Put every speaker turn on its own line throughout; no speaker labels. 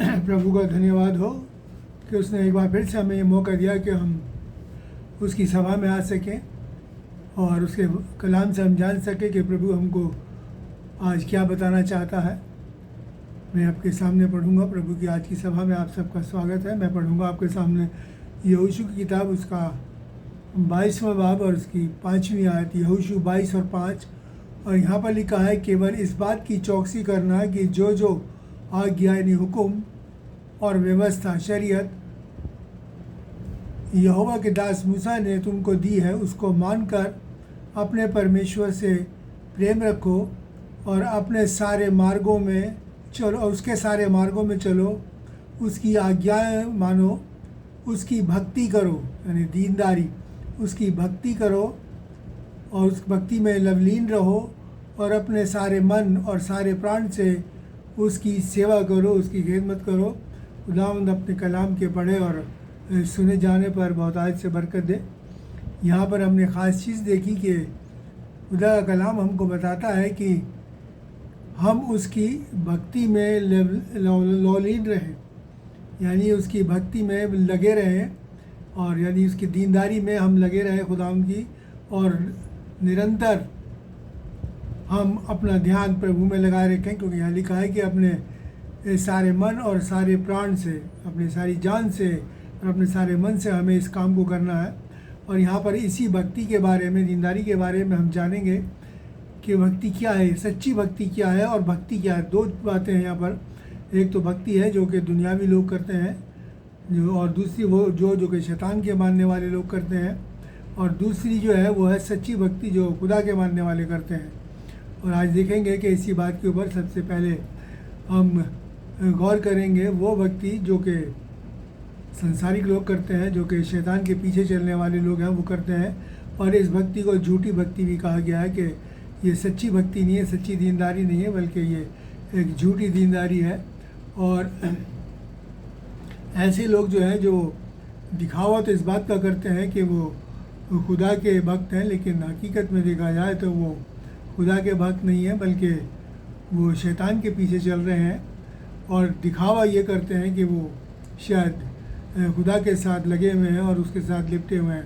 प्रभु का धन्यवाद हो कि उसने एक बार फिर से हमें ये मौका दिया कि हम उसकी सभा में आ सकें और उसके कलाम से हम जान सकें कि प्रभु हमको आज क्या बताना चाहता है। मैं आपके सामने पढ़ूंगा। प्रभु की आज की सभा में आप सबका स्वागत है। मैं पढ़ूंगा आपके सामने यहोशू की किताब, उसका 22वां बाब और उसकी 5वीं आयत। यहोशू 22 और 5। और यहाँ पर लिखा है, केवल इस बात की चौकसी करना कि जो जो आज्ञा यानी हुक्म और व्यवस्था शरीयत यहोवा के दास मूसा ने तुमको दी है, उसको मानकर अपने परमेश्वर से प्रेम रखो और अपने सारे मार्गों में चलो, उसके सारे मार्गों में चलो, उसकी आज्ञाएं मानो, उसकी भक्ति करो यानी दीनदारी, उसकी भक्ति करो और उस भक्ति में लवलीन रहो और अपने सारे मन और सारे प्राण से उसकी सेवा करो, उसकी खिदमत करो। खुदावंद अपने कलाम के पढ़े और सुने जाने पर बहुत आज से बरकत दे। यहाँ पर हमने ख़ास चीज़ देखी कि खुदा का कलाम हमको बताता है कि हम उसकी भक्ति में लौलीन रहें, यानी उसकी भक्ति में लगे रहें और यानी उसकी दीनदारी में हम लगे रहें खुदावंद की, और निरंतर हम अपना ध्यान प्रभु में लगाए रखें, क्योंकि यहाँ लिखा है कि अपने सारे मन और सारे प्राण से, अपनी सारी जान से और अपने सारे मन से हमें इस काम को करना है। और यहाँ पर इसी भक्ति के बारे में, दीनदारी के बारे में हम जानेंगे कि भक्ति क्या है, सच्ची भक्ति क्या है और भक्ति क्या है। दो बातें हैं यहाँ पर। एक तो भक्ति है जो कि दुनियावी लोग करते हैं, जो, और दूसरी वो जो कि शैतान के मानने वाले लोग करते हैं, और दूसरी जो है वो है सच्ची भक्ति जो खुदा के मानने वाले करते हैं। और आज देखेंगे कि इसी बात के ऊपर सबसे पहले हम गौर करेंगे वो भक्ति जो कि संसारिक लोग करते हैं, जो कि शैतान के पीछे चलने वाले लोग हैं वो करते हैं। और इस भक्ति को झूठी भक्ति भी कहा गया है कि ये सच्ची भक्ति नहीं है, सच्ची दीनदारी नहीं है, बल्कि ये एक झूठी दीनदारी है। और ऐसे लोग जो हैं जो दिखावा तो इस बात का करते हैं कि वो खुदा के भक्त हैं, लेकिन हकीकत में देखा जाए तो वो खुदा के भक्त नहीं है, बल्कि वो शैतान के पीछे चल रहे हैं और दिखावा ये करते हैं कि वो शायद खुदा के साथ लगे हुए हैं और उसके साथ लिपटे हुए हैं।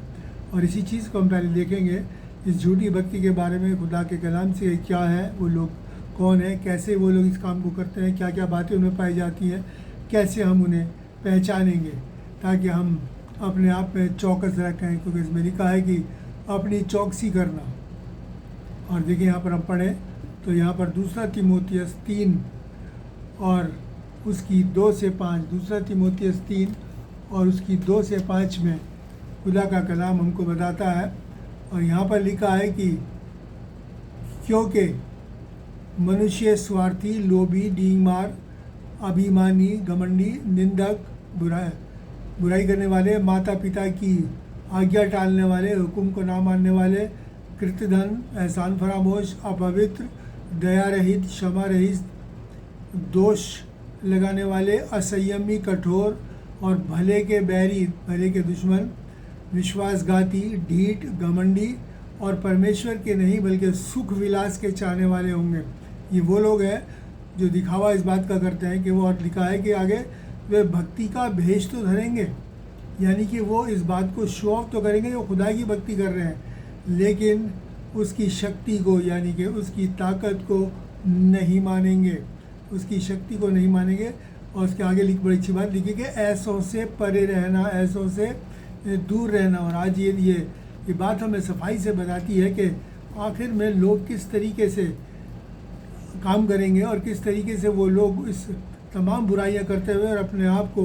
और इसी चीज़ को हम पहले देखेंगे, इस झूठी भक्ति के बारे में खुदा के कलाम से क्या है, वो लोग कौन है, कैसे वो लोग इस काम को करते हैं, क्या क्या बातें उनमें पाई जाती हैं, कैसे हम उन्हें पहचानेंगे ताकि हम अपने आप में चौकस रखें, क्योंकि इसमें लिखा है कि अपनी चौकसी करना। और देखिए यहाँ पर हम पढ़ें तो यहाँ पर 2 तीमुथियुस 3 और उसकी 2 से 5, 2 तीमुथियुस 3 और उसकी 2 से 5 में खुदा का कलाम हमको बताता है। और यहाँ पर लिखा है कि क्योंकि मनुष्य स्वार्थी, लोभी, डींगमार, अभिमानी, घमंडी, निंदक, बुराई करने वाले, माता पिता की आज्ञा टालने वाले, हुक्म को ना मानने वाले, कृतधन, एहसान फरामोश, अपवित्र, दया रहित, क्षमा रहित, दोष लगाने वाले, असंयमी, कठोर और भले के बैरी, भले के दुश्मन, विश्वासघाती, ढीठ, घमंडी और परमेश्वर के नहीं बल्कि सुख विलास के चाहने वाले होंगे। ये वो लोग हैं जो दिखावा इस बात का करते हैं कि वो, और लिखा है कि आगे वे भक्ति का भेष तो धरेंगे, यानी कि वो इस बात को शो ऑफ तो करेंगे वो खुदा की भक्ति कर रहे हैं, लेकिन उसकी शक्ति को यानी कि उसकी ताकत को नहीं मानेंगे, उसकी शक्ति को नहीं मानेंगे। और उसके आगे बड़ी अच्छी बात लिखी कि ऐसों से परे रहना, ऐसों से दूर रहना। और आज ये बात हमें सफाई से बताती है कि आखिर में लोग किस तरीके से काम करेंगे और किस तरीके से वो लोग इस तमाम बुराइयां करते हुए और अपने आप को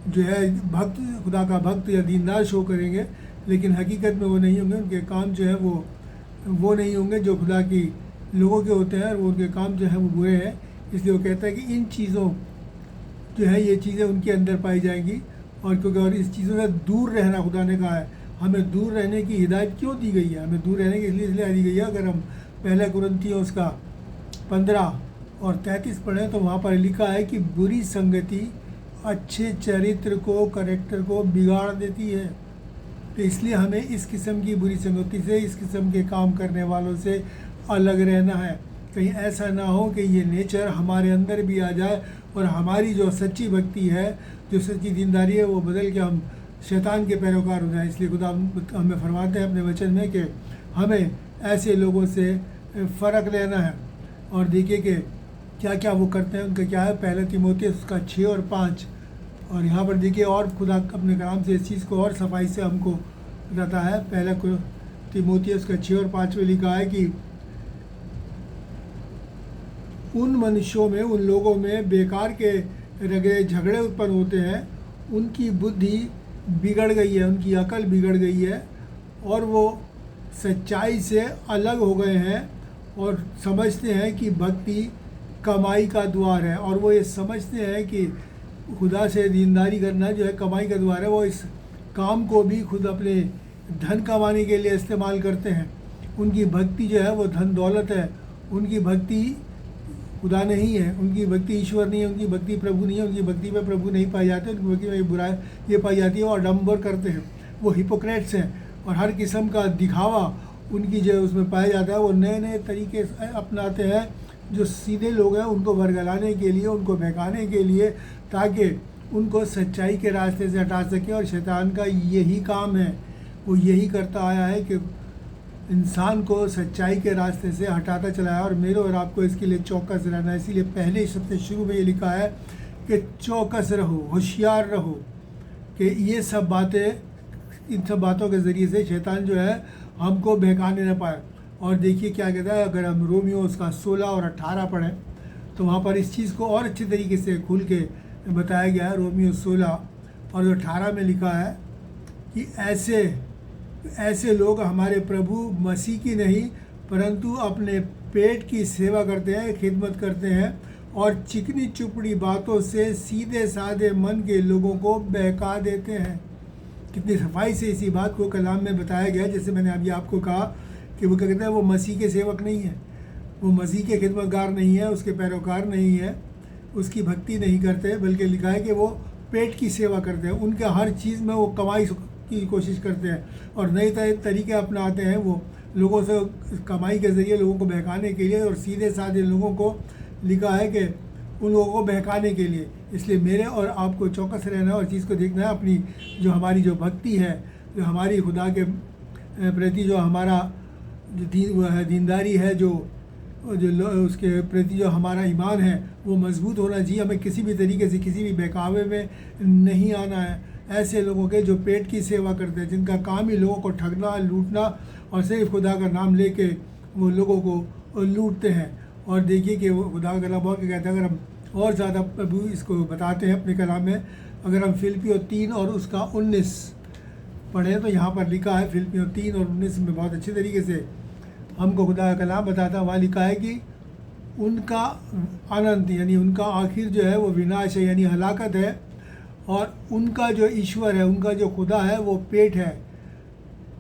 जो है भक्त, खुदा का भक्त या दीनदार शो करेंगे, लेकिन हकीकत में वो नहीं होंगे। उनके काम जो है वो नहीं होंगे जो खुदा की लोगों के होते हैं, और वो उनके काम जो है वो बुरे हैं। इसलिए वो कहता है कि इन चीज़ों जो है ये चीज़ें उनके अंदर पाई जाएंगी। और क्योंकि और इस चीज़ों से दूर रहना खुदा ने कहा है। हमें दूर रहने की हिदायत क्यों दी गई है? हमें दूर रहने की इसलिए दी गई है। अगर हम पहला कुरिन्थियों उसका 15 और 33 पढ़ें तो वहाँ पर लिखा है कि बुरी संगति अच्छे चरित्र को, करैक्टर को बिगाड़ देती है। तो इसलिए हमें इस किस्म की बुरी संगति से, इस किस्म के काम करने वालों से अलग रहना है। कहीं ऐसा ना हो कि ये नेचर हमारे अंदर भी आ जाए और हमारी जो सच्ची भक्ति है, जो सच्ची दीनदारी है, वो बदल के हम शैतान के पैरोकार हो जाए। इसलिए खुदा हमें फरमाते हैं अपने वचन में कि हमें ऐसे लोगों से फ़र्क लेना है। और देखिए कि क्या क्या वो करते हैं, उनका क्या है। पहला तीमुथियुस उसका 6 और 5, और यहाँ पर देखिए और खुदा अपने कलाम से इस चीज़ को और सफाई से हमको बताता है। पहला तीमुथियुस का 6 और 5 में लिखा है कि उन मनुष्यों में, उन लोगों में बेकार के रगड़े झगड़े उत्पन्न होते हैं, उनकी बुद्धि बिगड़ गई है, उनकी अकल बिगड़ गई है और वो सच्चाई से अलग हो गए हैं और समझते हैं कि भक्ति कमाई का द्वार है। और वो ये समझते हैं कि खुदा से दीनदारी करना जो है कमाई का द्वार है। वो इस काम को भी खुद अपने धन कमाने के लिए इस्तेमाल करते हैं। उनकी भक्ति जो है वो धन दौलत है, उनकी भक्ति खुदा नहीं है, उनकी भक्ति ईश्वर नहीं है, उनकी भक्ति प्रभु नहीं है, उनकी भक्ति में प्रभु नहीं पाए जाते, उनकी भक्ति में बुराई ये पाई जाती है। वो आडम्बर करते हैं, वो हिपोक्रेट्स हैं और हर किस्म का दिखावा उनकी जो उसमें पाया जाता है। वो नए नए तरीके अपनाते हैं जो सीधे लोग हैं उनको वर्गलाने के लिए, उनको बहकाने के लिए, ताकि उनको सच्चाई के रास्ते से हटा सकें। और शैतान का यही काम है, वो यही करता आया है कि इंसान को सच्चाई के रास्ते से हटाता चला है। और मेरे और आपको इसके लिए चौकस रहना है। इसीलिए पहले सबसे शुरू में ये लिखा है कि चौकस रहो, होशियार रहो कि ये सब बातें, इन सब बातों के ज़रिए से शैतान जो है हमको बहकाने न पाए। और देखिए क्या कहता है, अगर हम रोमियो उसका 16 और 18 पढ़ें तो वहाँ पर इस चीज़ को और अच्छे तरीके से खुल के बताया गया है। रोमियो 16 और 18 में लिखा है कि ऐसे लोग हमारे प्रभु मसीह की नहीं परंतु अपने पेट की सेवा करते हैं, खिदमत करते हैं और चिकनी चुपड़ी बातों से सीधे साधे मन के लोगों को बहका देते हैं। कितनी सफाई से इसी बात को कलाम में बताया गया। जैसे मैंने अभी आपको कहा कि वो क्या कहते हैं, वो मसीह के सेवक नहीं है, वो मसीह के खिदमतगार नहीं है, उसके पैरोकार नहीं है, उसकी भक्ति नहीं करते, बल्कि लिखा है कि वो पेट की सेवा करते हैं। उनके हर चीज़ में वो कमाई की कोशिश करते हैं और नए नए तरीके अपनाते हैं। वो लोगों से कमाई के ज़रिए लोगों को बहकाने के लिए, और सीधे साधे लोगों को लिखा है कि उन लोगों को बहकाने के लिए। इसलिए मेरे और आपको चौकस रहना और चीज़ को देखना है। अपनी जो हमारी जो भक्ति है, जो हमारी खुदा के प्रति जो हमारा जो दीनदारी है, जो उसके प्रति जो हमारा ईमान है वो मजबूत होना चाहिए। हमें किसी भी तरीके से किसी भी बहकावे में नहीं आना है। ऐसे लोगों के जो पेट की सेवा करते हैं, जिनका काम ही लोगों को ठगना, लूटना और सिर्फ खुदा का नाम लेके वो लोगों को लूटते हैं। और देखिए कि वो खुदा का कलाम और क्या कहता है, अगर हम और ज़्यादा प्रभु इसको बताते हैं अपने कलाम में, अगर हम फिलिपियों 3 और उसका 19 पढ़ें तो यहाँ पर लिखा है, फिलिपियों 3 और 19 में बहुत अच्छे तरीके से हमको खुदा का कलाम बताता है। वहाँ लिखा है कि उनका अनंत यानी उनका आखिर जो है वो विनाश है, यानी हलाकत है, और उनका जो ईश्वर है, उनका जो खुदा है वो पेट है।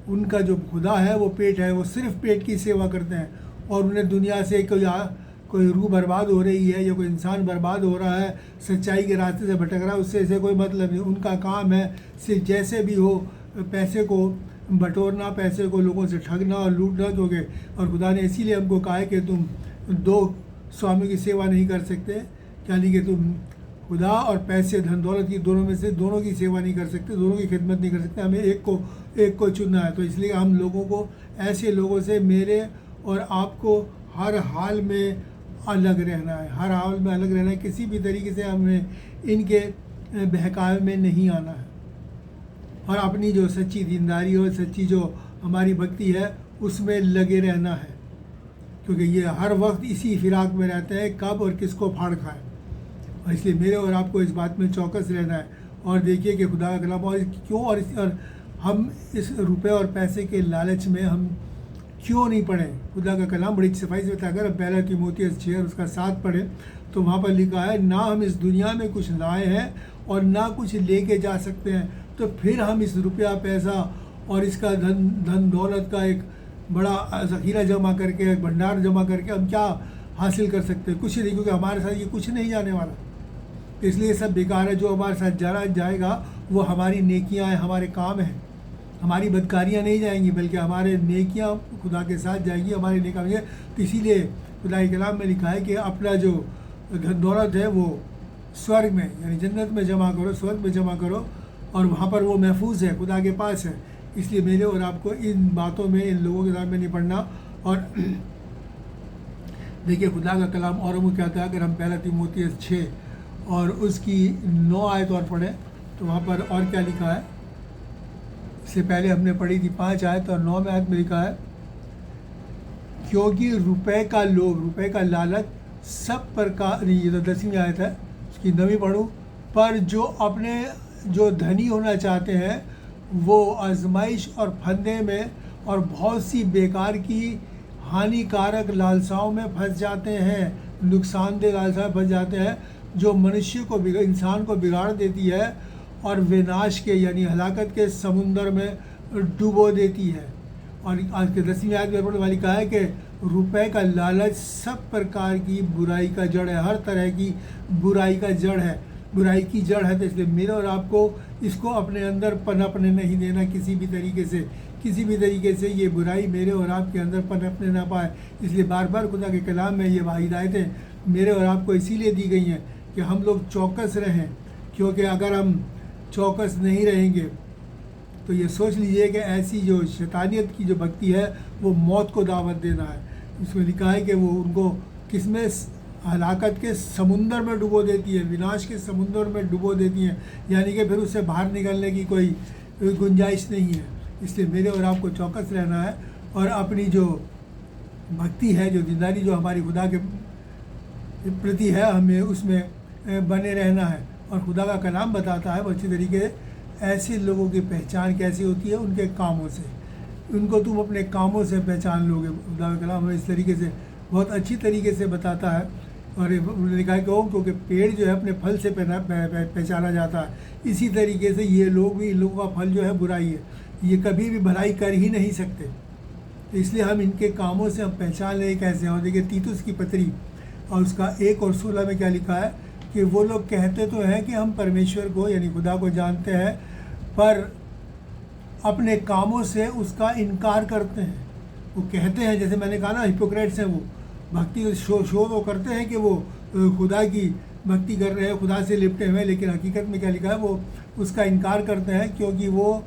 उनका जो खुदा है वो पेट है, वो सिर्फ पेट की सेवा करते हैं। और उन्हें दुनिया से कोई रूह बर्बाद हो रही है या कोई इंसान बर्बाद हो रहा है, सच्चाई के रास्ते से भटक रहा है, उससे ऐसे कोई मतलब नहीं। उनका काम है सिर्फ जैसे भी हो पैसे को बटोरना, पैसे को लोगों से ठगना और लूटना। क्योंकि और खुदा ने इसीलिए हमको कहा है कि तुम 2 स्वामी की सेवा नहीं कर सकते, यानी कि तुम खुदा और पैसे, धन दौलत की दोनों में से दोनों की सेवा नहीं कर सकते, दोनों की खिदमत नहीं कर सकते। हमें एक को चुनना है। तो इसलिए हम लोगों को ऐसे लोगों से, मेरे और आपको हर हाल में अलग रहना है, हर हाल में अलग रहना है। किसी भी तरीके से हमें इनके बहकावे में नहीं आना है और अपनी जो सच्ची दीनदारी और सच्ची जो हमारी भक्ति है उसमें लगे रहना है। क्योंकि ये हर वक्त इसी फिराक में रहते हैं, कब और किसको फाड़ खाए। और इसलिए मेरे और आपको इस बात में चौकस रहना है। और देखिए कि खुदा का कलाम और क्यों और हम इस रुपए और पैसे के लालच में हम क्यों नहीं पढ़ें। खुदा का कलाम बड़ी सफाई से बताया। अगर पहला तीमुथियुस 6 और उसका 7 पढ़ें तो वहाँ पर लिखा है, ना हम इस दुनिया में कुछ लाए हैं और ना कुछ लेके जा सकते हैं, तो फिर हम इस रुपया पैसा और इसका धन दौलत का एक बड़ा ज़ख़ीरा जमा करके, एक भंडार जमा करके हम क्या हासिल कर सकते हैं? कुछ नहीं, क्योंकि हमारे साथ ये कुछ नहीं जाने वाला। इसलिए सब बेकार है। जो हमारे साथ जाएगा वो हमारी नेकियां हैं, हमारे काम हैं। हमारी बदकारियां नहीं जाएंगी, बल्कि हमारे नेकियां खुदा के साथ जाएगी, हमारे नेकियां। तो इसीलिए खुदाई कलाम में लिखा है कि अपना जो धन दौलत है वो स्वर्ग में यानी जन्नत में जमा करो, स्वर्ग में जमा करो, और वहाँ पर वो महफूज है, खुदा के पास है। इसलिए मेरे और आपको इन बातों में, इन लोगों के सामने नहीं पढ़ना। और देखिए खुदा का कलाम और वो कहता है, अगर हम पहला तीमुथियुस 6 और उसकी 9 आयत और पढ़ें तो वहाँ पर और क्या लिखा है। इससे पहले हमने पढ़ी थी 5 आयत, और 9 आयत में लिखा है, क्योंकि रुपए का लोभ, रुपए का लालच सब प्रकार, नहीं ये तो 10वीं आयत है, उसकी 9वीं पढ़ूँ, पर जो धनी होना चाहते हैं वो आजमाइश और फंदे में और बहुत सी बेकार की हानिकारक लालसाओं में फंस जाते हैं, नुकसानदेह लालसाओं में फंस जाते हैं, जो मनुष्य को इंसान को बिगाड़ देती है और विनाश के यानी हलाकत के समुंदर में डुबो देती है। और आज के 10वीं आयत में पढ़ने वाली कहा है कि रुपए का लालच सब प्रकार की बुराई का जड़ है, हर तरह की बुराई का जड़ है, बुराई की जड़ है। तो इसलिए मेरे और आपको इसको अपने अंदर पनपने नहीं देना किसी भी तरीके से, किसी भी तरीके से ये बुराई मेरे और आपके अंदर पनपने ना पाए। इसलिए बार बार खुदा के कलाम में ये हिदायतें मेरे और आपको इसीलिए दी गई हैं कि हम लोग चौकस रहें, क्योंकि अगर हम चौकस नहीं रहेंगे तो ये सोच लीजिए कि ऐसी जो शैतानियत की जो भक्ति है वो मौत को दावत देना है। इसमें लिखा है कि वो उनको किसमें, हलाकत के समुंदर में डुबो देती है, विनाश के समुंदर में डुबो देती हैं, यानी कि फिर उससे बाहर निकलने की कोई गुंजाइश नहीं है। इसलिए मेरे और आपको चौकस रहना है और अपनी जो भक्ति है, जो दीनदारी जो हमारी खुदा के प्रति है, हमें उसमें बने रहना है। और खुदा का कलाम बताता है अच्छी तरीके से ऐसे लोगों की पहचान कैसी होती है, उनके कामों से। उनको तुम अपने कामों से पहचान लोगे। खुदा का कलाम हमें इस तरीके से बहुत अच्छी तरीके से बताता है। और उन्होंने कहा क्योंकि पेड़ जो है अपने फल से पहचाना जाता है, इसी तरीके से ये लोग भी, इन लोगों का फल जो है बुराई है, ये कभी भी भलाई कर ही नहीं सकते। तो इसलिए हम इनके कामों से हम पहचान लें कैसे। और देखिए तीतुस की पत्री और उसका 1 और 16 में क्या लिखा है कि वो लोग कहते तो हैं कि हम परमेश्वर को यानी खुदा को जानते हैं, पर अपने कामों से उसका इनकार करते हैं। वो कहते हैं, जैसे मैंने कहा ना, हिपोक्रेट्स हैं, वो भक्ति शो तो करते हैं कि वो खुदा की भक्ति कर रहे हैं, खुदा से लिपटे हुए, लेकिन हकीकत में क्या लिखा है, वो उसका इनकार करते हैं, क्योंकि वो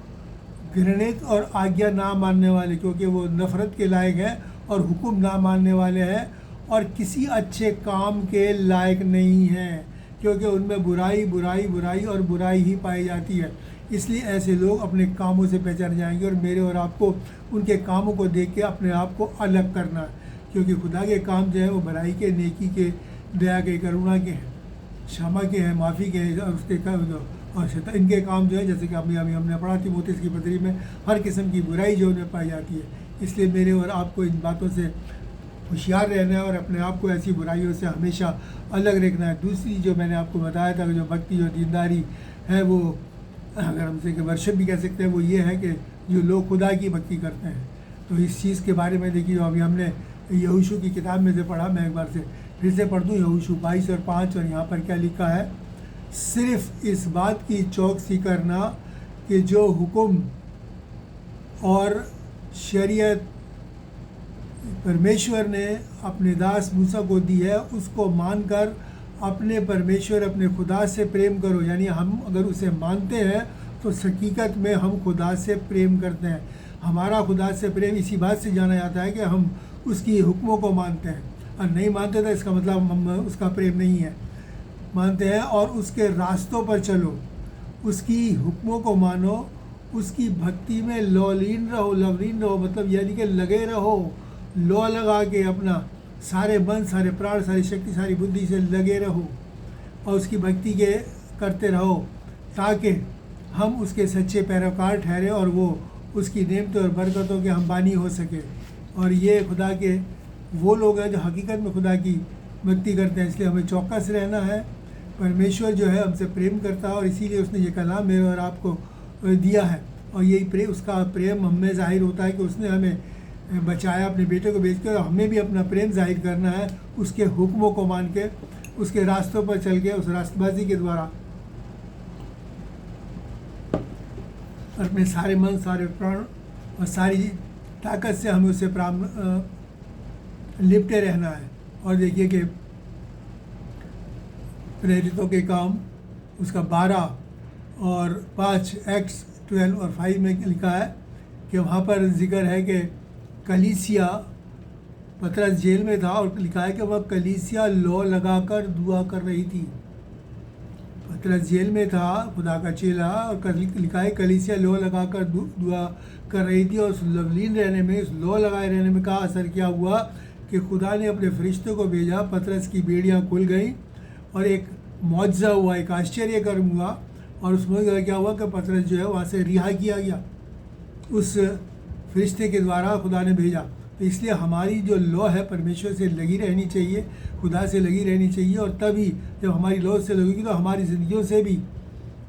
घृणित और आज्ञा ना मानने वाले, क्योंकि वो नफ़रत के लायक हैं और हुक्म ना मानने वाले हैं और किसी अच्छे काम के लायक नहीं हैं, क्योंकि उनमें बुराई बुराई बुराई और बुराई ही पाई जाती है। इसलिए ऐसे लोग अपने कामों से पहचाने जाएंगे। और मेरे और आपको उनके कामों को देख के अपने आप को अलग करना है, क्योंकि खुदा के काम जो है वो भलाई के, नेकी के, दया के, करुणा के हैं, क्षमा के हैं, माफ़ी के हैं। और उसके और शैतान इनके काम जो है, जैसे कि अभी हमने पढ़ा तीमुथियुस की पत्री में, हर किस्म की बुराई जो उन्हें पाई जाती है। इसलिए मेरे और आपको इन बातों से होशियार रहना है और अपने आप को ऐसी बुराइयों से हमेशा अलग रखना है। दूसरी जो मैंने आपको बताया था कि जो भक्ति, जो दीनदारी है, वो अगर हमसे कि वर्शिप भी कह सकते हैं, वो ये है कि जो लोग खुदा की भक्ति करते हैं। तो इस चीज़ के बारे में देखिए, अभी हमने यहोशू की किताब में से पढ़ा, मैं एक बार से फिर से पढ़ दूँ, यहोशू 22 और 5, और यहाँ पर क्या लिखा है, सिर्फ इस बात की चौकसी करना कि जो हुक्म और शरीयत परमेश्वर ने अपने दास मूसा को दी है, उसको मानकर अपने परमेश्वर, अपने खुदा से प्रेम करो। यानी हम अगर उसे मानते हैं तो हकीकत में हम खुदा से प्रेम करते हैं। हमारा खुदा से प्रेम इसी बात से जाना जाता है कि हम उसकी हुक्मों को मानते हैं, और नहीं मानते तो इसका मतलब हम उसका प्रेम नहीं है। मानते हैं और उसके रास्तों पर चलो, उसकी हुक्मों को मानो, उसकी भक्ति में लवलीन रहो, मतलब यानी कि लगे रहो, लौ लगा के अपना सारे मन, सारे प्राण, सारी शक्ति, सारी बुद्धि से लगे रहो और उसकी भक्ति के करते रहो, ताकि हम उसके सच्चे पैरोकार ठहरे और वो उसकी नेमतों और बरकतों के हम बानी हो सके। और ये खुदा के वो लोग हैं जो हकीकत में खुदा की भक्ति करते हैं। इसलिए हमें चौकस रहना है। परमेश्वर जो है हमसे प्रेम करता है और इसीलिए उसने ये कलाम मेरे और आपको दिया है। और यही उसका प्रेम हमें जाहिर होता है कि उसने हमें बचाया अपने बेटे को भेज के, और हमें भी अपना प्रेम जाहिर करना है उसके हुक्मों को मान के, उसके रास्तों पर चल के, उस रास्तबाजी के द्वारा अपने सारे मन, सारे प्राण और सारी ताकत से हमें उससे लिपटे रहना है। और देखिए कि प्रेरितों के काम उसका 12 और 5 एक्ट्स 12 और 5 में लिखा है कि वहाँ पर जिक्र है कि कलीसिया, पतरस जेल में था और लिखा है कि वह कलीसिया लौ लगाकर दुआ कर रही थी। पतरस जेल में था, खुदा का चेला, और लिखा है कलीसिया लौ लगाकर दुआ कर रही थी। और उस लवलीन रहने में, उस लौ लगाए रहने में का असर क्या हुआ कि खुदा ने अपने फरिश्तों को भेजा, पतरस की बेड़ियाँ खुल गई और एक मौजज़ा हुआ, एक आश्चर्य कर्म हुआ। और उस मौजज़ा क्या हुआ कि पतरस जो है वहाँ से रिहा किया गया, उस फरिश्ते के द्वारा खुदा ने भेजा। तो इसलिए हमारी जो लौ है परमेश्वर से लगी रहनी चाहिए, खुदा से लगी रहनी चाहिए। और तभी जब हमारी लौ से लगेगी तो हमारी ज़िंदगियों से भी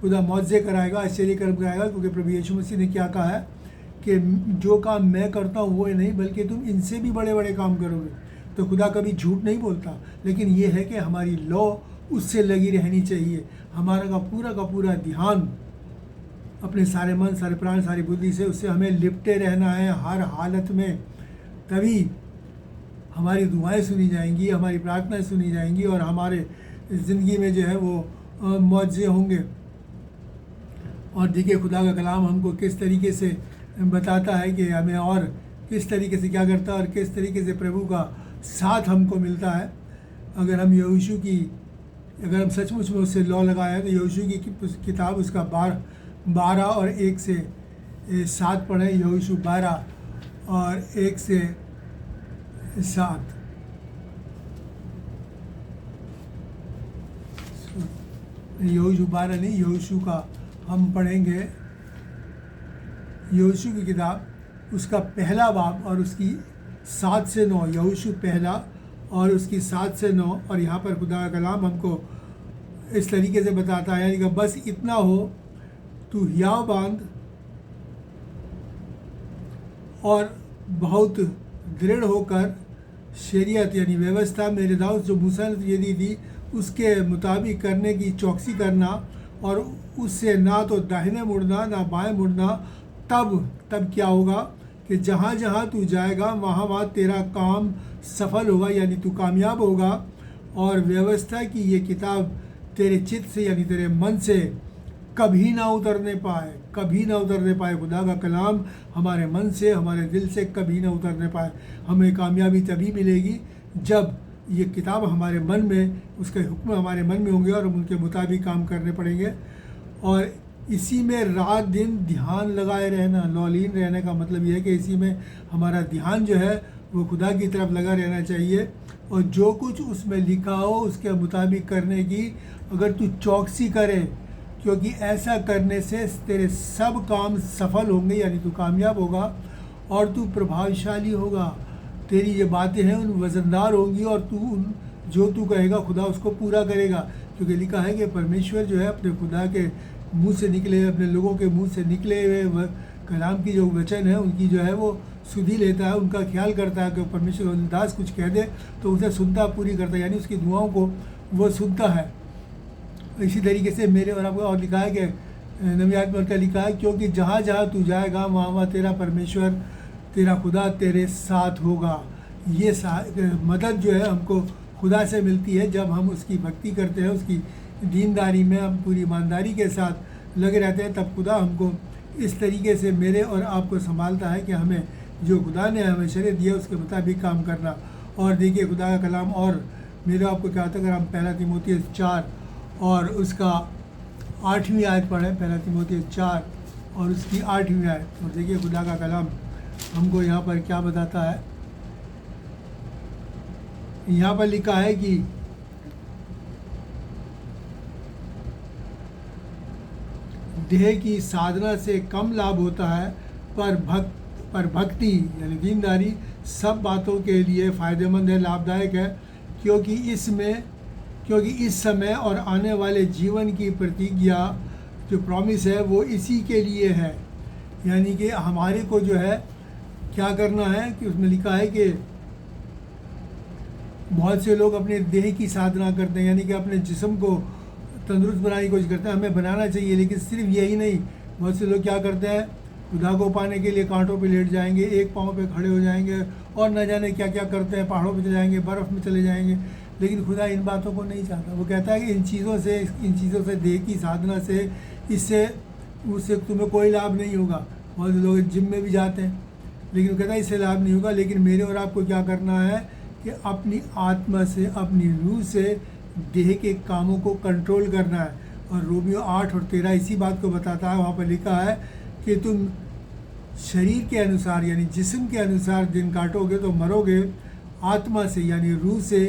खुदा मौजज़े कराएगा, आश्चर्य कर्म कराएगा। क्योंकि प्रभु यीशु मसीह ने क्या कहा है कि जो काम मैं करता हूँ वो नहीं, बल्कि तुम इनसे भी बड़े बड़े काम करोगे। तो खुदा कभी झूठ नहीं बोलता, लेकिन ये है कि हमारी लौ उससे लगी रहनी चाहिए। हमारा का पूरा ध्यान अपने सारे मन, सारे प्राण, सारी बुद्धि से उससे हमें लिपटे रहना है हर हालत में। तभी हमारी दुआएं सुनी जाएंगी, हमारी प्रार्थनाएं सुनी जाएंगी और हमारे ज़िंदगी में जो है वो मौजज़े होंगे। और देखिए खुदा का कलाम हमको किस तरीके से बताता है कि हमें और किस तरीके से क्या करता है और किस तरीके से प्रभु का साथ हमको मिलता है। अगर हम सचमुच में उससे लौ लगाए हैं तो यहोशू की किताब उसका 12 और 1 से 7 पढ़ें। यहोशू 12 और 1 से 7। यहोशू 12 नहीं, यहोशू का हम पढ़ेंगे यहोशू की किताब उसका पहला बाब और उसकी 7 से 9। यहोशू पहला और उसकी 7 से 9। और यहाँ पर खुदा का कलाम हमको इस तरीके से बताता है कि बस इतना हो, तू हियाव बांध और बहुत दृढ़ होकर शरीयत यानी व्यवस्था मेरे दाऊद जो मूसा ने तुझे दी थी उसके मुताबिक करने की चौकसी करना, और उससे ना तो दाहिने मुड़ना ना बाएं मुड़ना। तब क्या होगा कि जहाँ जहाँ तू जाएगा वहाँ तेरा काम सफल होगा, यानी तू कामयाब होगा। और व्यवस्था की ये किताब तेरे चित्त से यानी तेरे मन से कभी ना उतरने पाए। खुदा का कलाम हमारे मन से, हमारे दिल से कभी ना उतरने पाए। हमें कामयाबी तभी मिलेगी जब ये किताब हमारे मन में, उसके हुक्म हमारे मन में होंगे और हम उनके मुताबिक काम करने पड़ेंगे। और इसी में रात दिन ध्यान लगाए रहना, लौलीन रहने का मतलब ये है कि इसी में हमारा ध्यान जो है वो खुदा की तरफ लगा रहना चाहिए। और जो कुछ उसमें लिखा हो उसके मुताबिक करने की अगर तू चौकसी करे, क्योंकि ऐसा करने से तेरे सब काम सफल होंगे, यानी तू कामयाब होगा और तू प्रभावशाली होगा। तेरी ये बातें हैं उन वज़नदार होंगी और जो तू कहेगा खुदा उसको पूरा करेगा। क्योंकि लिखा है कि परमेश्वर जो है अपने खुदा के मुंह से निकले, अपने लोगों के मुंह से निकले हुए कलाम की जो वचन है उनकी जो है वो सुधि लेता है, उनका ख्याल करता है। कि परमेश्वर दास कुछ कह दे तो उसे सुनता पूरी करता है, यानी उसकी दुआओं को वो सुनता है। इसी तरीके से मेरे और आपको और लिखा है कि नबी आत्मा का लिखा है, क्योंकि जहाँ जहाँ तू जाएगा वहाँ तेरा परमेश्वर, तेरा खुदा तेरे साथ होगा। ये मदद जो है हमको खुदा से मिलती है जब हम उसकी भक्ति करते हैं, उसकी दीनदारी में हम पूरी ईमानदारी के साथ लगे रहते हैं। तब खुदा हमको इस तरीके से मेरे और आपको संभालता है कि हमें जो खुदा ने हमें शरीयत दिया उसके मुताबिक काम करना। और देखिए खुदा का कलाम और मेरे आपको क्या होता है, अगर हम पहला तीमुथियुस 4 और उसका 8वीं आयत पढ़ें, पहला तीमुथियुस 4 और उसकी 8वीं आयत, और देखिए खुदा का कलाम हमको यहाँ पर क्या बताता है। यहाँ पर लिखा है कि देह की साधना से कम लाभ होता है, पर भक्ति यानी दीनदारी सब बातों के लिए फ़ायदेमंद है, लाभदायक है। क्योंकि इस समय और आने वाले जीवन की प्रतिज्ञा जो प्रॉमिस है वो इसी के लिए है। यानी कि हमारे को जो है क्या करना है कि उसमें लिखा है कि बहुत से लोग अपने देह की साधना करते हैं, यानी कि अपने जिस्म को तंदुरुस्त बनाने की कोशिश करते हैं। हमें बनाना चाहिए, लेकिन सिर्फ यही नहीं, बहुत से लोग क्या करते हैं खुदा को पाने के लिए कांटों पे लेट जाएंगे, एक पाँव पे खड़े हो जाएंगे और न जाने क्या क्या करते हैं, पहाड़ों पे चले जाएंगे, बर्फ़ में चले जाएंगे। लेकिन खुदा इन बातों को नहीं चाहता। वो कहता है कि इन चीज़ों से देह की साधना से, इससे उससे तुम्हें कोई लाभ नहीं होगा। बहुत लोग जिम में भी जाते हैं, लेकिन वो कहता है इससे लाभ नहीं होगा। लेकिन मेरे और आपको क्या करना है कि अपनी आत्मा से, अपनी रूह से देह के कामों को कंट्रोल करना है। और रोमियो 8 और 13 इसी बात को बताता है। वहाँ पर लिखा है कि तुम शरीर के अनुसार यानी जिस्म के अनुसार दिन काटोगे तो मरोगे, आत्मा से यानी रूह से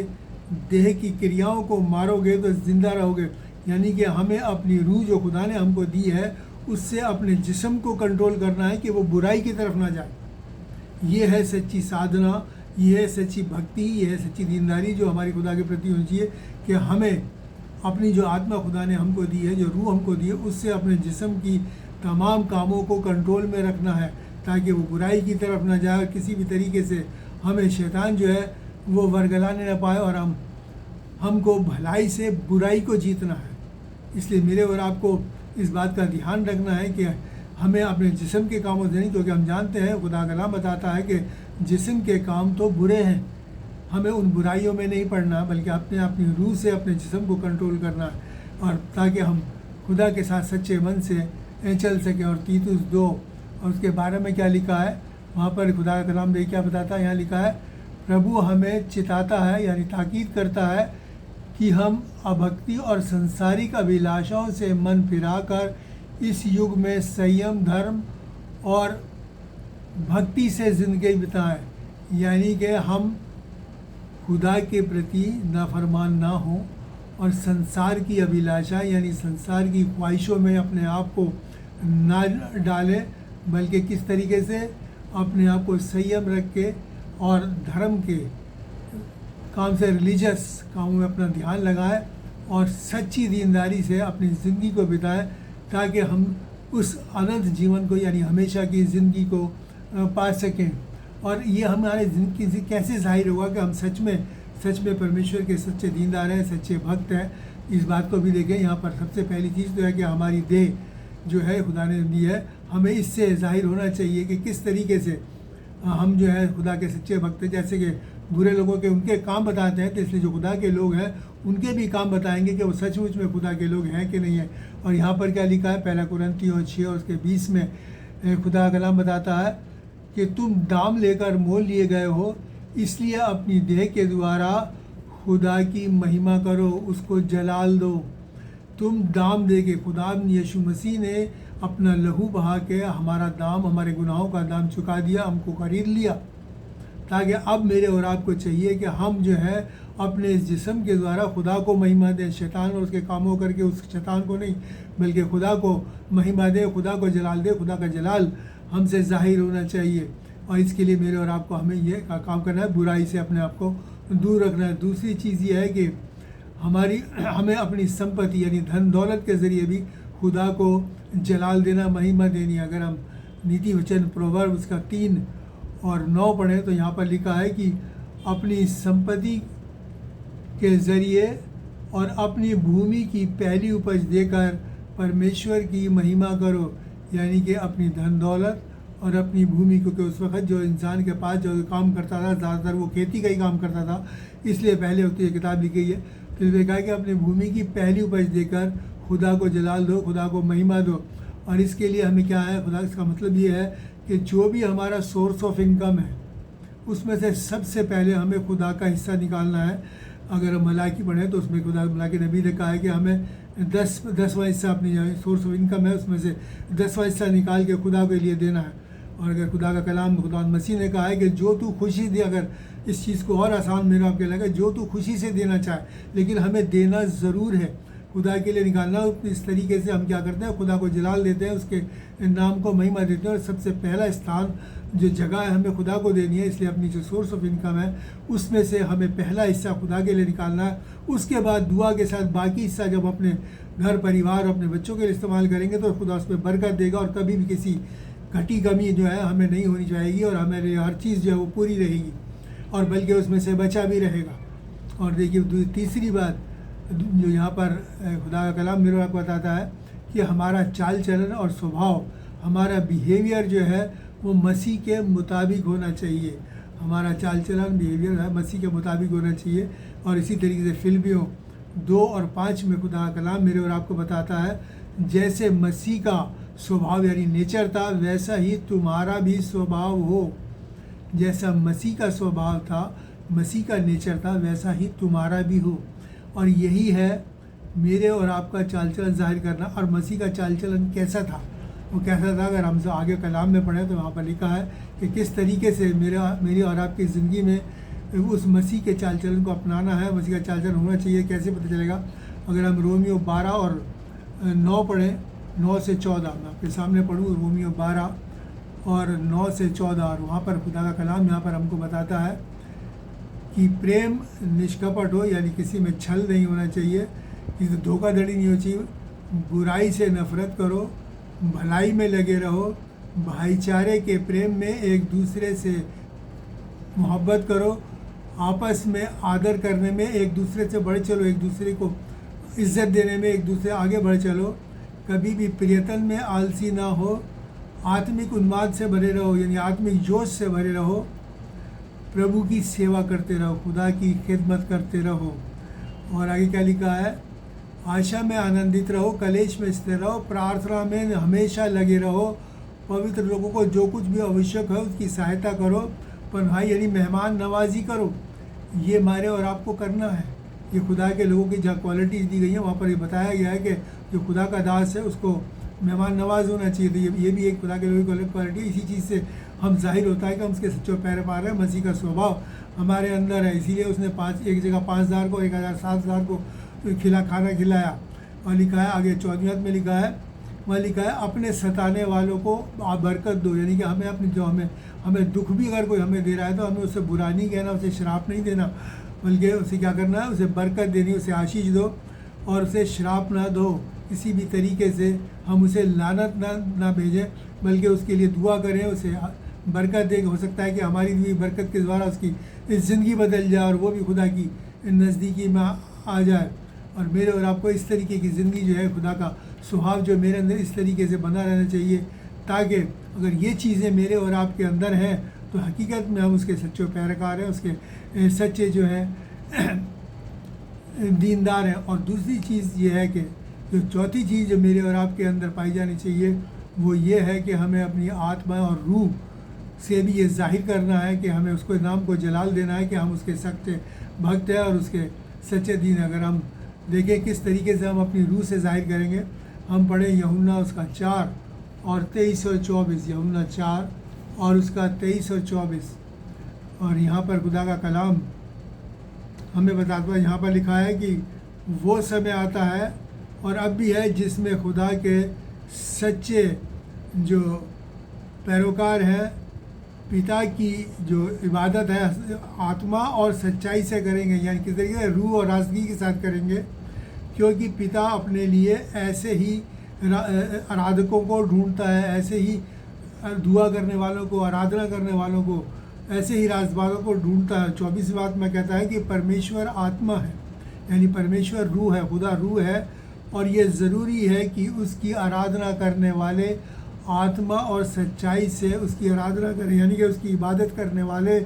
देह की क्रियाओं को मारोगे तो जिंदा रहोगे। यानी कि हमें अपनी रूह जो खुदा ने हमको दी है उससे अपने जिस्म को कंट्रोल करना है कि वो बुराई की तरफ ना जाए। ये है सच्ची साधना, ये है सच्ची भक्ति, ये है सच्ची दीनदारी जो हमारी खुदा के प्रति होनी चाहिए कि हमें अपनी जो आत्मा खुदा ने हमको दी है, जो रूह हमको दी है, उससे अपने जिस्म की तमाम कामों को कंट्रोल में रखना है ताकि वो बुराई की तरफ ना जाए और किसी भी तरीके से हमें शैतान जो है वो वरगलाने ना पाए और हमको भलाई से बुराई को जीतना है। इसलिए मेरे और आपको इस बात का ध्यान रखना है कि हमें अपने जिस्म के कामों से नहीं, क्योंकि हम जानते हैं खुदा का कलाम बताता है कि जिस्म के काम तो बुरे हैं। हमें उन बुराइयों में नहीं पड़ना बल्कि अपनी रूह से अपने जिस्म को कंट्रोल करना है और ताकि हम खुदा के साथ सच्चे मन से चल सकें। और तीतुस 2 और उसके बारे में क्या लिखा है वहाँ पर खुदा का कलाम देख क्या बताता है। यहाँ लिखा है, प्रभु हमें चिताता है यानी ताकीद करता है कि हम अभक्ति और संसारिक अभिलाषाओं से मन फिराकर इस युग में संयम, धर्म और भक्ति से ज़िंदगी बिताएं। यानी कि हम खुदा के प्रति नाफरमान ना हों और संसार की अभिलाषा यानी संसार की ख्वाहिशों में अपने आप को ना डालें, बल्कि किस तरीके से अपने आप को संयम रख के और धर्म के काम से, रिलीजियस कामों में अपना ध्यान लगाएं और सच्ची दीनदारी से अपनी ज़िंदगी को बिताएं ताकि हम उस अनंत जीवन को यानी हमेशा की ज़िंदगी को पा सकें। और ये हमारे ज़िंदगी से कैसे जाहिर होगा कि हम सच में परमेश्वर के सच्चे दीनदार हैं, सच्चे भक्त हैं। इस बात को भी देखें। यहाँ पर सबसे पहली चीज़ तो है कि हमारी देह जो है खुदा ने दी है, हमें इससे जाहिर होना चाहिए कि किस तरीके से हम जो है खुदा के सच्चे भक्त हैं। जैसे कि बुरे लोगों के उनके काम बताते हैं, तो इसलिए जो खुदा के लोग हैं उनके भी काम बताएंगे कि वो सचमुच में खुदा के लोग हैं कि नहीं है। और यहाँ पर क्या लिखा है, 1 कुरिन्थियों 6 और उसके 20 में खुदा का कलाम बताता है कि तुम दाम लेकर मोल लिए गए हो, इसलिए अपनी देह के द्वारा खुदा की महिमा करो, उसको जलाल दो। तुम दाम दे के, खुदा यीशु मसीह ने अपना लहू बहा के हमारा दाम, हमारे गुनाहों का दाम चुका दिया, हमको खरीद लिया, ताकि अब मेरे और आपको चाहिए कि हम जो है अपने इस जिस्म के द्वारा खुदा को महिमा दें। शैतान और उसके कामों करके उस शैतान को नहीं, बल्कि खुदा को महिमा दें, खुदा को जलाल दें। खुदा का जलाल हमसे जाहिर होना चाहिए और इसके लिए मेरे और आपको हमें ये काम करना है, बुराई से अपने आप को दूर रखना है। दूसरी चीज़ ये है कि हमें अपनी संपत्ति यानी धन दौलत के ज़रिए भी खुदा को जलाल देना, महिमा देनी। अगर हम नीति वचन प्रोवर्ब उसका 3 और 9 पढ़ें तो यहाँ पर लिखा है कि अपनी संपत्ति के ज़रिए और अपनी भूमि की पहली उपज देकर परमेश्वर की महिमा करो। यानी कि अपनी धन दौलत और अपनी भूमि, क्योंकि उस वक्त जो इंसान के पास जो काम करता था ज़्यादातर वो खेती का ही काम करता था, इसलिए पहले वक्त ये किताब लिखी है। फिर देखा है कि अपनी भूमि की पहली उपज देकर खुदा को जलाल दो, खुदा को महिमा दो। और इसके लिए हमें क्या है, खुदा इसका मतलब ये है कि जो भी हमारा सोर्स ऑफ इनकम है उसमें से सबसे पहले हमें खुदा का हिस्सा निकालना है। अगर हम मलाकी पढ़ें तो उसमें खुदा मलाकी नबी ने कहा है कि हमें 10वां हिस्सा अपनी जो सोर्स ऑफ इनकम है उसमें से 10वां हिस्सा निकाल के खुदा के लिए देना है। और अगर खुदा का कलाम खुदा मसीह ने कहा है कि जो तू खुशी दे, अगर इस चीज़ को और आसान मेरा आपके लगा, जो तू खुशी से देना चाहे, लेकिन हमें देना ज़रूर है, खुदा के लिए निकालना। इस तरीके से हम क्या करते हैं, खुदा को जलाल देते हैं, उसके नाम को महिमा देते हैं। और सबसे पहला स्थान जो जगह है हमें खुदा को देनी है, इसलिए अपनी जो सोर्स ऑफ इनकम है उसमें से हमें पहला हिस्सा खुदा के लिए निकालना है। उसके बाद दुआ के साथ बाकी हिस्सा जब अपने घर परिवार अपने बच्चों के लिए इस्तेमाल करेंगे तो खुदा उसमें बरकत देगा और कभी भी किसी घटी कमी जो है हमें नहीं होनी चाहिए और हमें हर चीज़ जो है वो पूरी रहेगी और बल्कि उसमें से बचा भी रहेगा। और देखिए तीसरी बात जो यहाँ पर खुदा का कलाम मेरे को बताता है कि हमारा चाल चलन और स्वभाव हमारा बिहेवियर जो है वो मसीह के मुताबिक होना चाहिए। हमारा चाल चलन बिहेवियर है मसीह के मुताबिक होना चाहिए। और इसी तरीके से फिलिपियों 2 और 5 में खुदा का कलाम मेरे और आपको बताता है, जैसे मसीह का स्वभाव यानी नेचर था वैसा ही तुम्हारा भी स्वभाव हो। जैसा मसीह का स्वभाव था, मसीह का नेचर था, वैसा ही तुम्हारा भी हो। और यही है मेरे और आपका चाल चलन जाहिर करना। और मसीह का चाल चलन कैसा था, वो कैसा था, अगर हम जो आगे कलाम में पढ़ें तो वहाँ पर लिखा है कि किस तरीके से मेरी और आपकी ज़िंदगी में उस मसीह के चाल चलन को अपनाना है, मसीह का चाल चलन होना चाहिए। कैसे पता चलेगा? अगर हम रोमियो 12 और 9 पढ़ें, 9 से 14, मैं आपके सामने पढ़ूँ रोमियो 12 और 9 से 14, और वहाँ पर खुदा का कलाम यहाँ पर हमको बताता है कि प्रेम निष्कपट हो, यानी किसी में छल नहीं होना चाहिए, किसी से धोखाधड़ी नहीं होनी चाहिए, बुराई से नफरत करो, भलाई में लगे रहो, भाईचारे के प्रेम में एक दूसरे से मोहब्बत करो, आपस में आदर करने में एक दूसरे से बढ़ चलो, एक दूसरे को इज्जत देने में एक दूसरे आगे बढ़ चलो, कभी भी प्रियतन में आलसी ना हो, आत्मिक उन्माद से भरे रहो, यानी आत्मिक जोश से भरे रहो, प्रभु की सेवा करते रहो, खुदा की खिदमत करते रहो। और आगे क्या लिखा है? आशा में आनंदित रहो, कलेश में स्थिर रहो, प्रार्थना में हमेशा लगे रहो, पवित्र लोगों को जो कुछ भी आवश्यक है उसकी सहायता करो, पर भाई यानी मेहमान नवाजी करो। ये हमारे और आपको करना है। ये खुदा के लोगों की जहाँ क्वालिटीज़ दी गई हैं वहाँ पर ये बताया गया है कि जो खुदा का दास है उसको मेहमान नवाज होना चाहिए। तो ये भी एक खुदा के लोगों की क्वालिटी है। इसी चीज़ से हम जाहिर होता है कि हम उसके सच्चे पैरवार हैं। मसीह का स्वभाव हमारे अंदर है, इसीलिए उसने एक जगह 5,000 को 1,000 7,000 को खाना खिलाया। और लिखा है आगे 14वीं आयत में लिखा है, वहाँ लिखा है अपने सताने वालों को आप बरकत दो, यानी कि हमें अपनी जो हमें दुख भी अगर कोई हमें दे रहा है तो हमें उससे बुरा नहीं कहना, उसे श्राप नहीं देना, बल्कि उसे क्या करना है, उसे बरकत देनी, उसे आशीष दो और उसे श्राप ना दो। किसी भी तरीके से हम उसे लानत ना भेजें, बल्कि उसके लिए दुआ करें, उसे बरकत दें। हो सकता है कि हमारी भी बरकत के द्वारा उसकी ज़िंदगी बदल जाए और वो भी खुदा की नज़दीकी में आ जाए। और मेरे और आपको इस तरीके की ज़िंदगी जो है, खुदा का स्वभाव जो मेरे अंदर इस तरीके से बना रहना चाहिए, ताकि अगर ये चीज़ें मेरे और आपके अंदर हैं तो हकीकत में हम उसके सच्चे पैरकार हैं, उसके सच्चे जो हैं दीनदार हैं। और दूसरी चीज़ ये है कि जो चौथी चीज़ जो मेरे और आपके अंदर पाई जानी चाहिए वो ये है कि हमें अपनी आत्मा और रूह से भी ये जाहिर करना है कि हमें उसको नाम को जलाल देना है कि हम उसके सच्चे भक्त हैं और उसके सच्चे दीन। अगर हम देखें किस तरीके से हम अपनी रूह से जाहिर करेंगे, हम पढ़ें यूहन्ना उसका 4 और 23 और 24, यूहन्ना 4 और उसका 23 और 24। और यहाँ पर खुदा का कलाम हमें बताता है, यहाँ पर लिखा है कि वो समय आता है और अब भी है जिसमें खुदा के सच्चे जो पैरोकार हैं पिता की जो इबादत है आत्मा और सच्चाई से करेंगे, यानी किस तरीके से रूह और राजगी के साथ करेंगे, क्योंकि पिता अपने लिए ऐसे ही आराधकों को ढूंढता है, ऐसे ही दुआ करने वालों को, आराधना करने वालों को, ऐसे ही राजबागों को ढूंढता है। 24वीं बात में कहता है कि परमेश्वर आत्मा है, यानी परमेश्वर रूह है, खुदा रूह है, और ये ज़रूरी है कि उसकी आराधना करने वाले आत्मा और सच्चाई से उसकी आराधना करें, यानी कि उसकी इबादत करने वाले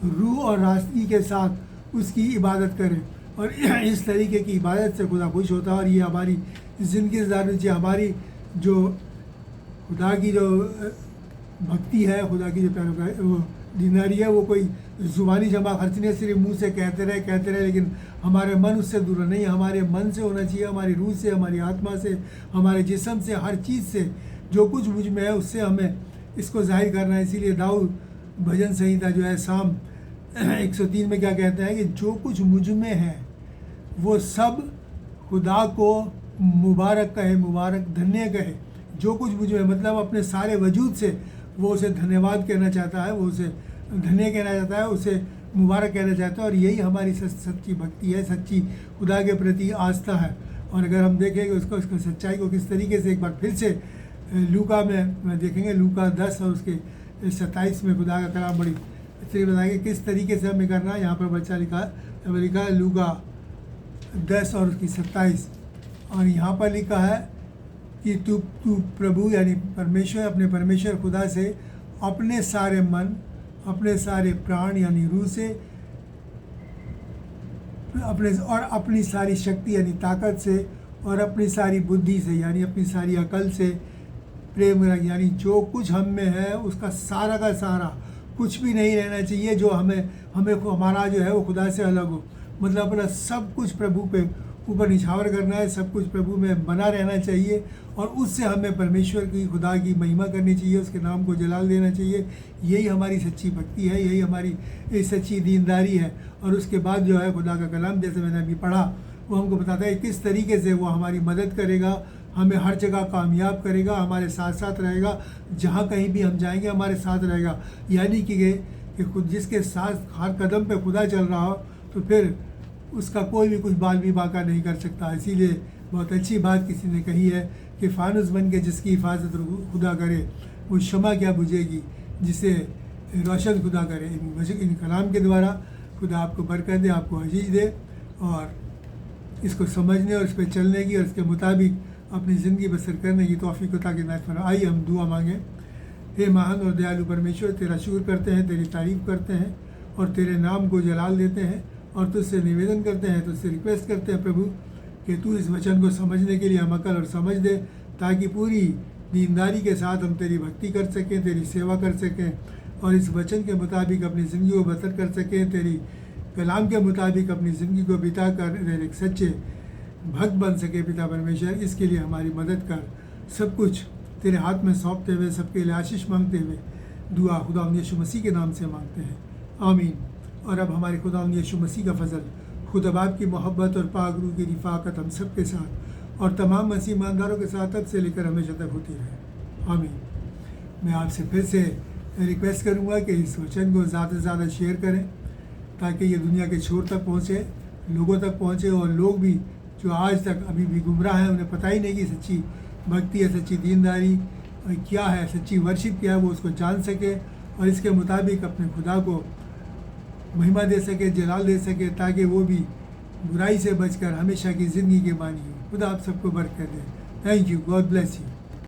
रूह और रास्ती के साथ उसकी इबादत करें। और इस तरीके की इबादत से खुदा खुश होता है। और ये हमारी ज़िंदगी गुजारनी चाहिए। हमारी जो खुदा की जो भक्ति है, खुदा की जो पैरोकार वो दीनदारी है, वो कोई ज़ुबानी जमा खर्च नहीं, सिर्फ मुँह से कहते रहे, लेकिन हमारे मन उससे दूर नहीं। हमारे मन से होना चाहिए, हमारी रूह से, हमारी आत्मा से, हमारे जिस्म से, हर चीज़ से जो कुछ मुझ में है उससे हमें इसको जाहिर करना है। इसीलिए दाऊद भजन संहिता जो है साम 103 में क्या कहते हैं कि जो कुछ मुझ में है वो सब खुदा को मुबारक कहे, मुबारक धन्य कहे। जो कुछ मुझ में मतलब अपने सारे वजूद से वो उसे धन्यवाद कहना चाहता है, वो उसे धन्य कहना चाहता है, उसे मुबारक कहना चाहता है। और यही हमारी सच्ची भक्ति है, सच्ची खुदा के प्रति आस्था है। और अगर हम देखेंगे उसको सच्चाई को किस तरीके से, एक बार फिर से लूका में देखेंगे, लूका 10 और उसके 27 में खुदा का कलाम बड़ी इसलिए बताएंगे किस तरीके से हमें करना है। यहाँ पर बच्चा लिखा है लूका 10 और उसकी 27, और यहाँ पर लिखा है कि तू तू प्रभु यानी परमेश्वर अपने परमेश्वर खुदा से अपने सारे मन, अपने सारे प्राण यानी रूह से, अपनी सारी शक्ति यानी ताकत से, और अपनी सारी बुद्धि से यानी अपनी सारी अकल से प्रेम रख, यानी जो कुछ हम में है उसका सारा का सारा, कुछ भी नहीं रहना चाहिए जो हमें हमारा जो है वो खुदा से अलग हो। मतलब अपना सब कुछ प्रभु पे ऊपर निछावर करना है, सब कुछ प्रभु में बना रहना चाहिए, और उससे हमें परमेश्वर की खुदा की महिमा करनी चाहिए, उसके नाम को जलाल देना चाहिए। यही हमारी सच्ची भक्ति है, यही हमारी सच्ची दीनदारी है। और उसके बाद जो है खुदा का कलाम, जैसे मैंने अभी पढ़ा, वो हमको बताता है किस तरीके से वो हमारी मदद करेगा, हमें हर जगह कामयाब करेगा, हमारे साथ साथ रहेगा, जहाँ कहीं भी हम जाएंगे हमारे साथ रहेगा। यानी कि खुद जिसके साथ हर कदम पे खुदा चल रहा हो, तो फिर उसका कोई भी कुछ बाल भी बाका नहीं कर सकता। इसीलिए बहुत अच्छी बात किसी ने कही है कि फानुस बन के जिसकी हिफाजत खुदा करे, वो शमा क्या बुझेगी जिसे रोशन खुदा करे। इन कलाम के द्वारा खुदा आपको बरकत दे, आपको अजीज दे, और इसको समझने और इस पर चलने की और इसके मुताबिक अपनी ज़िंदगी बसर करने की तौफीक अता की नायत फरमा। आइए हम दुआ मांगें। हे महान और दयालु परमेश्वर, तेरा शुक्र करते हैं, तेरी तारीफ़ करते हैं और तेरे नाम को जलाल देते हैं, और तुझसे निवेदन करते हैं, तुझसे रिक्वेस्ट करते हैं प्रभु कि तू इस वचन को समझने के लिए हम अकल और समझ दे, ताकि पूरी दीनदारी के साथ हम तेरी भक्ति कर सकें, तेरी सेवा कर सकें, और इस वचन के मुताबिक अपनी ज़िंदगी को बसर कर सकें, तेरी कलाम के मुताबिक अपनी ज़िंदगी को बिता कर एक सच्चे भक्त बन सके। पिता परमेश्वर, इसके लिए हमारी मदद कर। सब कुछ तेरे हाथ में सौंपते हुए, सबके लिए आशीष मांगते हुए दुआ खुदा यीशु मसीह के नाम से मांगते हैं, आमीन। और अब हमारे खुदा यीशु मसीह का फजल, खुदा बाप की मोहब्बत और पाक रूह की रिफ़ाकत हम सब के साथ और तमाम मसीह ईमानदारों के साथ अब से लेकर हमेशा तक होती रहे, आमीन। मैं आपसे फिर से रिक्वेस्ट करूँगा कि इस वचन को ज़्यादा से ज़्यादा शेयर करें, ताकि ये दुनिया के छोर तक पहुँचे, लोगों तक पहुँचे, और लोग भी जो आज तक अभी भी गुमराह हैं, उन्हें पता ही नहीं कि सच्ची भक्ति है, सच्ची दीनदारी क्या है, सच्ची वर्शिप क्या है, वो उसको जान सके और इसके मुताबिक अपने खुदा को महिमा दे सके, जलाल दे सके, ताकि वो भी बुराई से बचकर हमेशा की ज़िंदगी के बानी हो। खुदा आप सबको बरकत दे। Thank you, God bless you.